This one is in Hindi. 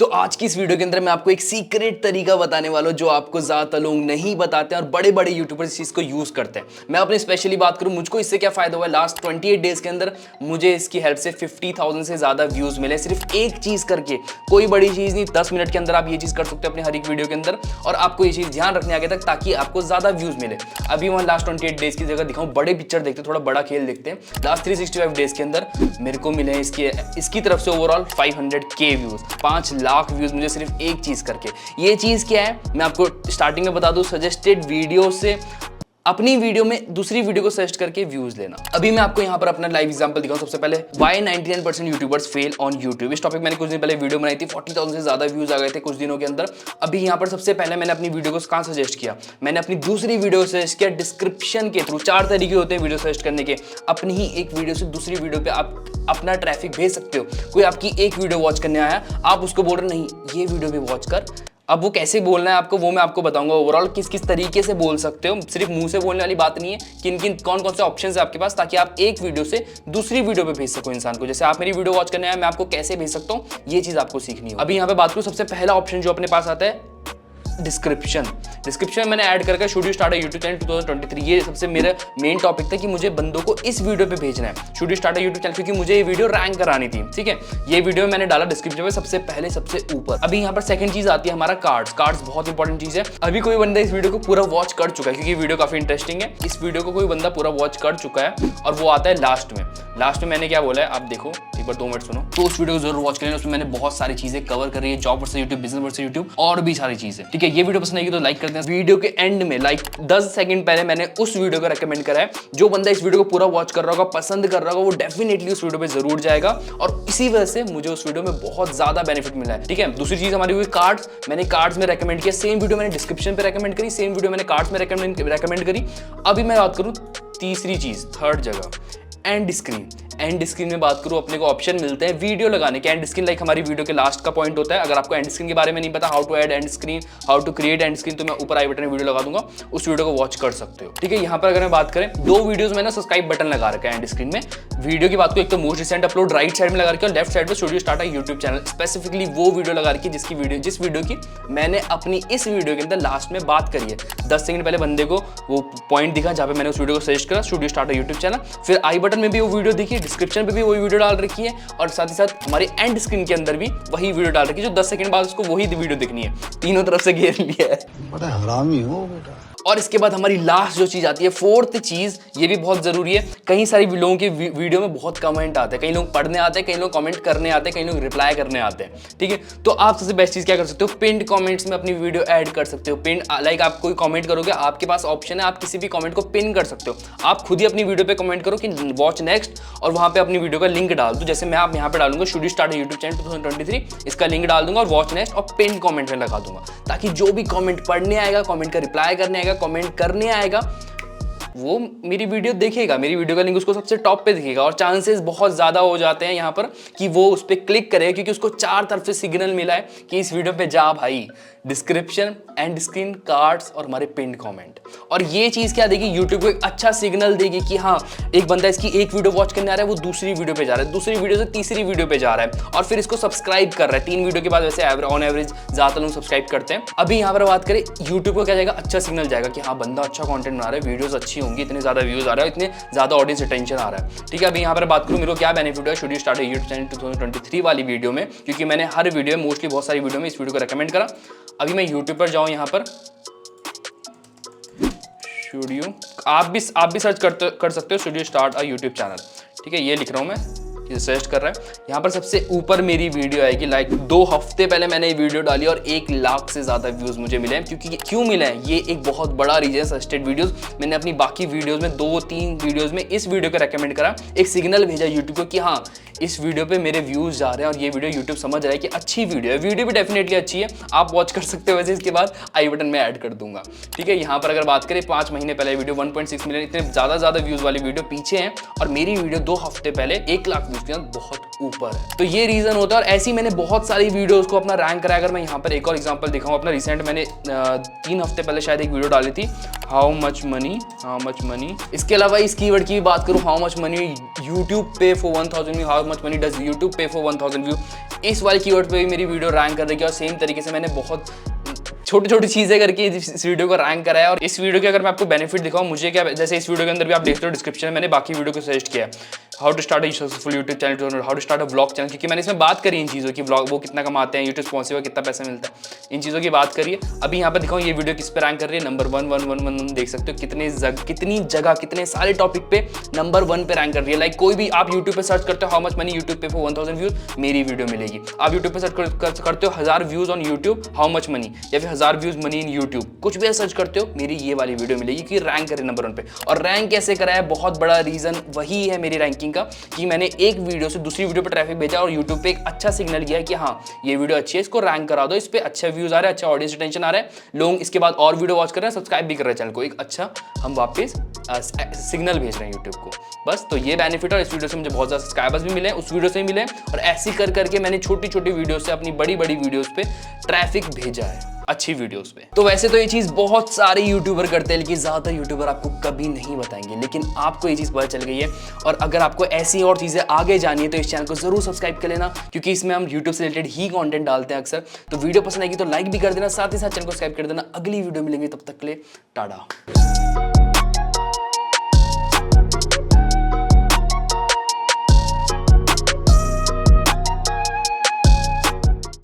तो आज की इस वीडियो के अंदर मैं आपको एक सीक्रेट तरीका बताने वाला हूं जो आपको ज्यादा लोग नहीं बताते हैं और बड़े बड़े यूट्यूबर्स इस चीज को यूज करते हैं। मैं अपनी स्पेशली बात करूं, मुझको इससे क्या फायदा हुआ है। लास्ट 28 डेज के अंदर मुझे इसकी हेल्प से 50,000 से ज्यादा व्यूज मिले, सिर्फ एक चीज करके। कोई बड़ी चीज नहीं, 10 मिनट के अंदर आप ये चीज कर सकते हो अपने हर एक वीडियो के अंदर, और आपको ये चीज ध्यान रखने आगे तक ताकि आपको ज्यादा व्यूज मिले। अभी वहां लास्ट 28 डेज की जगह दिखाऊं, बड़े पिक्चर देखते हैं, थोड़ा बड़ा खेल देखते हैं। लास्ट 365 डेज के अंदर मेरे को मिले इसकी तरफ से overall 500K views, 5 lakh views मुझे सिर्फ एक चीज करके। ये चीज क्या है मैं आपको स्टार्टिंग में बता दूं, सजेस्टेड वीडियो से अपनी वीडियो में दूसरी वीडियो को सजेस्ट करके व्यूज लेना। अभी मैं आपको यहाँ पर अपना लाइव एग्जांपल दिखाऊं। सबसे पहले why 99% YouTubers fell on YouTube, इस टॉपिक मैंने कुछ दिन पहले वीडियो बनाई थी, 40,000 से ज्यादा व्यूज आ गए थे कुछ दिनों के अंदर। अभी यहाँ पर सबसे पहले मैंने अपनी वीडियो को कहाँ सजेस्ट किया, मैंने अपनी दूसरी वीडियो सजेस्ट किया डिस्क्रिप्शन के थ्रू। 4 तरीके होते हैं वीडियो सजेस्ट करने के। अपनी ही एक वीडियो से दूसरी वीडियो पे आप अपना ट्रैफिक भेज सकते हो। कोई आपकी एक वीडियो वॉच करने आया, आप उसको बोल रहे नहीं ये वीडियो भी वॉच कर। अब वो कैसे बोलना है आपको, वो मैं आपको बताऊंगा। ओवरऑल किस किस तरीके से बोल सकते हो, सिर्फ मुंह से बोलने वाली बात नहीं है। किन किन कौन कौन से ऑप्शन है आपके पास, ताकि आप एक वीडियो से दूसरी वीडियो पे भेज सको इंसान को। जैसे आप मेरी वीडियो वॉच करने आए, मैं आपको कैसे भेज सकता हूँ, ये चीज आपको सीखनी है। अभी यहाँ पे बात करूँ, सबसे पहला ऑप्शन जो अपने पास आता है डिस्क्रिप्शन में मैंने ऐड करके should you start a YouTube channel 2023। ये सबसे मेरा मेन टॉपिक था कि मुझे बंदों को इस वीडियो पे भेजना है, should you start a YouTube channel, क्योंकि मुझे ये वीडियो रैंक करानी थी। ठीक है, ये वीडियो मैंने डाला डिस्क्रिप्शन में सबसे पहले सबसे ऊपर। अभी यहाँ पर सेकंड चीज आती है हमारा कार्ड्स बहुत इंपॉर्टेंट चीज है। अभी कोई बंदा इस वीडियो को पूरा वॉच कर चुका है, क्योंकि वीडियो काफी इंटरेस्टिंग है। इस वीडियो को कोई बंदा पूरा वॉच कर चुका है और वो आता है लास्ट में मैंने क्या बोला है, आप देखो एक बार 2 मिनट सुनो। तो उस वीडियो को जरूर वॉच करें, उसमें मैंने बहुत सारी चीजें कवर कर रही है, job versus YouTube, business versus YouTube और भी सारी चीजें। ठीक है, ये वीडियो पसंद आएगी तो लाइक कर दें। वीडियो के एंड में 10 सेकंड पहले मैंने उस वीडियो को रेकमेंड करा है। जो बंदा इस वीडियो को पूरा वॉच कर रहा होगा, पसंद कर रहा होगा, वो डेफिनेटली उस वीडियो पे जरूर जाएगा और इसी वजह से मुझे उस वीडियो में बहुत ज्यादा बेनिफिट मिला है। ठीक है, दूसरी चीज हमारी हुई कार्ड्स। मैंने कार्ड्स में रेकमेंड किया, सेम वीडियो मैंने डिस्क्रिप्शन पे रेकमेंड करी, सेम वीडियो मैंने कार्ड्स में रेकमेंड करी। अभी मैं बात करूं तीसरी चीज, थर्ड जगह एंड स्क्रीन में बात करूं, अपने को ऑप्शन मिलते हैं वीडियो लगाने के। एंड स्क्रीन लाइक हमारी वीडियो के लास्ट का पॉइंट होता है। अगर आपको एंड स्क्रीन के बारे में नहीं पता, how to add end screen, how to create end screen, तो मैं ऊपर आई बटन में वीडियो लगा दूंगा, उस वीडियो को वॉच कर सकते हो। ठीक है, यहाँ पर अगर मैं बात करें, 2 वीडियोस मैंने सब्सक्राइब बटन लगा रखा है एंड स्क्रीन में। वीडियो की बात को एक तो most recent upload right side में लगा रखी है और लेफ्ट साइड पे स्टूडियो स्टार्ट है यूट्यूब चैनल, स्पेसिफिकली वो वीडियो लगा रखी है जिस वीडियो की मैंने अपनी इस वीडियो के अंदर लास्ट में बात करी है। 10 सेकंड पहले बंदे को वो पॉइंट दिखा जहाँ पे मैंने उस वीडियो को सजेस्ट करा, स्टूडियो स्टार्ट है यूट्यूब चैनल। फिर आई बटन में भी वो वीडियो देखिए, डिस्क्रिप्शन पे भी वही वीडियो डाल रखी है और साथ ही साथ हमारी एंड स्क्रीन के अंदर भी वही वीडियो डाल रखी है। जो 10 सेकंड बाद उसको वही वीडियो देखनी है, तीनों तरफ से घेर लिया है। बड़ा हरामी हो बेटा। और इसके बाद हमारी लास्ट जो चीज आती है, फोर्थ चीज, ये भी बहुत जरूरी है। कई सारी लोगों के वीडियो में बहुत कमेंट आते हैं, कई लोग पढ़ने आते हैं, कई लोग कमेंट करने आते हैं, कई लोग रिप्लाई करने आते हैं। ठीक है, तो आप सबसे बेस्ट चीज क्या कर सकते हो, पिन्ड कमेंट्स में अपनी वीडियो ऐड कर सकते हो। पिन लाइक आप कोई कमेंट करोगे, आपके पास ऑप्शन है, आप किसी भी कमेंट को पिन कर सकते हो। आप खुद ही अपनी वीडियो पे कमेंट करो कि वॉच नेक्स्ट, और वहां पे अपनी वीडियो का लिंक डाल दो। जैसे मैं आप यहाँ पे डालूंगा should you start YouTube channel 2023, इसका लिंक डाल दूंगा और वॉच नेक्स्ट और पिन कमेंट में लगा दूंगा, ताकि जो भी कमेंट पढ़ने आएगा, कमेंट का रिप्लाई करने आएगा, कमेंट करने आएगा, वो मेरी वीडियो देखेगा, मेरी वीडियो का लिंक उसको सबसे टॉप पे दिखेगा। और चांसेस बहुत ज़्यादा हो जाते हैं यहाँ पर कि वो उस पर क्लिक करेगा, क्योंकि उसको 4 तरफ से सिग्नल मिला है कि इस वीडियो पे जा भाई, डिस्क्रिप्शन, एंड स्क्रीन, कार्ड्स और हमारे पिन्ड कमेंट। और ये चीज़ क्या देगी, यूट्यूब को एक अच्छा सिग्नल देगी कि हाँ, एक बंदा इसकी एक वीडियो वॉच करने आ रहा है, वो दूसरी वीडियो पे जा रहा है, दूसरी वीडियो से तीसरी वीडियो पे जा रहा है और फिर इसको सब्सक्राइब कर रहा है। 3 वीडियो के बाद वैसे ऑन एवरेज ज़्यादा लोग सब्सक्राइब करते हैं। अभी यहाँ पर बात करें, यूट्यूब को क्या जाएगा, अच्छा सिग्नल जाएगा कि हाँ, बंदा अच्छा कॉन्टेंट बना रहा है, वीडियोज अच्छी होंगी, इतने ज़्यादा व्यूज आ रहा है, इतने ज़्यादा ऑडियंस अटेंशन आ रहा है। ठीक है, अभी यहाँ पर बात करूँ मेरे को क्या बेनिफिट है should you start YouTube channel 2023 वाली वीडियो में, क्योंकि मैंने हर वीडियो में, मोस्टली बहुत सारी वीडियो में इस वीडियो को रेकमेंड करा। अभी मैं यूट्यूब पर जाऊँ, यहाँ पर शुड यू, आप भी सर्च कर सकते हो should you start a YouTube channel. ठीक है, ये लिख रहा हूँ मैं, ये सर्च कर रहा है। यहाँ पर सबसे ऊपर मेरी वीडियो आएगी। लाइक 2 हफ्ते पहले मैंने ये वीडियो डाली और 1 लाख से ज़्यादा व्यूज़ मुझे मिले हैं। क्योंकि क्यों मिले हैं, ये एक बहुत बड़ा रीजन है। सजेस्टेड वीडियोस मैंने अपनी बाकी वीडियोस में 2-3 वीडियोस में इस वीडियो को रेकमेंड करा, एक सिग्नल भेजा यूट्यूब को कि हाँ, इस वीडियो पे मेरे व्यूज़ जा रहे हैं और ये वीडियो यूट्यूब समझ रहा है कि अच्छी वीडियो है। वीडियो भी डेफिनेटली अच्छी है, आप वॉच कर सकते हो। वैसे इसके बाद आई बटन में ऐड कर दूंगा। ठीक है, यहाँ पर अगर बात करें 5 महीने पहले वीडियो 1.6 मिलियन, इतने ज़्यादा व्यूज़ वाली वीडियो पीछे हैं और मेरी वीडियो 2 हफ्ते पहले 1 लाख व्यूज के अंदर बहुत ऊपर है। तो ये रीजन होता है। और ऐसी मैंने बहुत सारी वीडियोस को अपना रैंक कराया। अगर मैं यहाँ पर एक और एग्जांपल दिखाऊं अपना, रिसेंट मैंने 3 हफ्ते पहले शायद एक वीडियो डाली थी, हाउ मच मनी। इसके अलावा इस कीवर्ड की भी बात करूं, हाउ मच मनी यूट्यूब पे for 1000 view, how much money does YouTube पे फॉर 1000 व्यू, इस वाले कीवर्ड पे भी मेरी वीडियो रैंक कर रही है। और सेम तरीके से मैंने बहुत छोटी छोटी चीजें करके इस वीडियो को रैंक कराया। और इस वीडियो के अगर मैं आपको बेनिफिट दिखाऊं, मुझे क्या, जैसे इस वीडियो के अंदर भी आप देखते हो डिस्क्रिप्शन में मैंने बाकी वीडियो को सजेस्ट किया है, how to start a successful YouTube channel, how to start a vlog channel, क्योंकि मैंने इसमें बात करी इन चीज़ों की, व्लॉग वो कितना कमाते हैं, यूट्यूब स्पॉन्सर को कितना पैसा मिलता है, इन चीज़ों की बात करिए। अभी यहाँ पर दिखाऊँ ये वीडियो किस पे रैंक कर रही है, नंबर 1 देख सकते हो कितनी जगह कितने सारे टॉपिक पे नंबर 1 पे रैंक कर रही है। लाइक कोई भी आप यूट्यूब पे सर्च करते हो हाउ मच मनी यूट्यूब पे फॉर 1000 व्यूज, मेरी वीडियो मिलेगी। आप यूट्यूब पे सर्च करते हो 1000 views on YouTube how much money, या फिर 1000 व्यूज मनी इन यूट्यूब, कुछ भी सर्च करते हो मेरी ये वाली वीडियो मिलेगी कि रैंक करे नंबर 1 पे। और रैंक कैसे करा है, बहुत बड़ा रीजन वही है मेरी रैंकिंग का, कि मैंने एक वीडियो से दूसरी वीडियो पे ट्रैफिक भेजा और यूट्यूब पे एक अच्छा सिग्नल किया कि हाँ ये वीडियो अच्छी है, इसको रैंक करा दो, इस पे अच्छे व्यूज आ रहे हैं, अच्छा ऑडियंस अटेंशन आ रहा है, लोग इसके बाद और वीडियो वॉच कर रहे हैं, सब्सक्राइब भी कर रहे हैं चैनल को, एक अच्छा हम वापस सिग्नल भेज रहे हैं यूट्यूब को। बस तो ये बेनिफिट है। इस वीडियो से मुझे बहुत ज़्यादा सब्सक्राइबर्स भी मिले, उस वीडियो से भी मिले, और ऐसे कर करके मैंने छोटी छोटी वीडियो से अपनी बड़ी बड़ी वीडियोस पे ट्रैफिक भेजा है, अच्छी वीडियोस पे। तो वैसे तो ये चीज़ बहुत सारे यूट्यूबर करते हैं, लेकिन ज़्यादातर यूट्यूबर आपको कभी नहीं बताएंगे, लेकिन आपको ये चीज़ पता चल गई है। और अगर आपको ऐसी और चीज़ें आगे जानी है तो इस चैनल को जरूर सब्सक्राइब कर लेना, क्योंकि इसमें हम यूट्यूब से रिलेटेड ही कंटेंट डालते हैं अक्सर। तो वीडियो पसंद आएगी तो लाइक भी कर देना, साथ ही साथ चैनल को सब्सक्राइब कर देना। अगली वीडियो मिलेंगे, तब तक के लिए टाटा।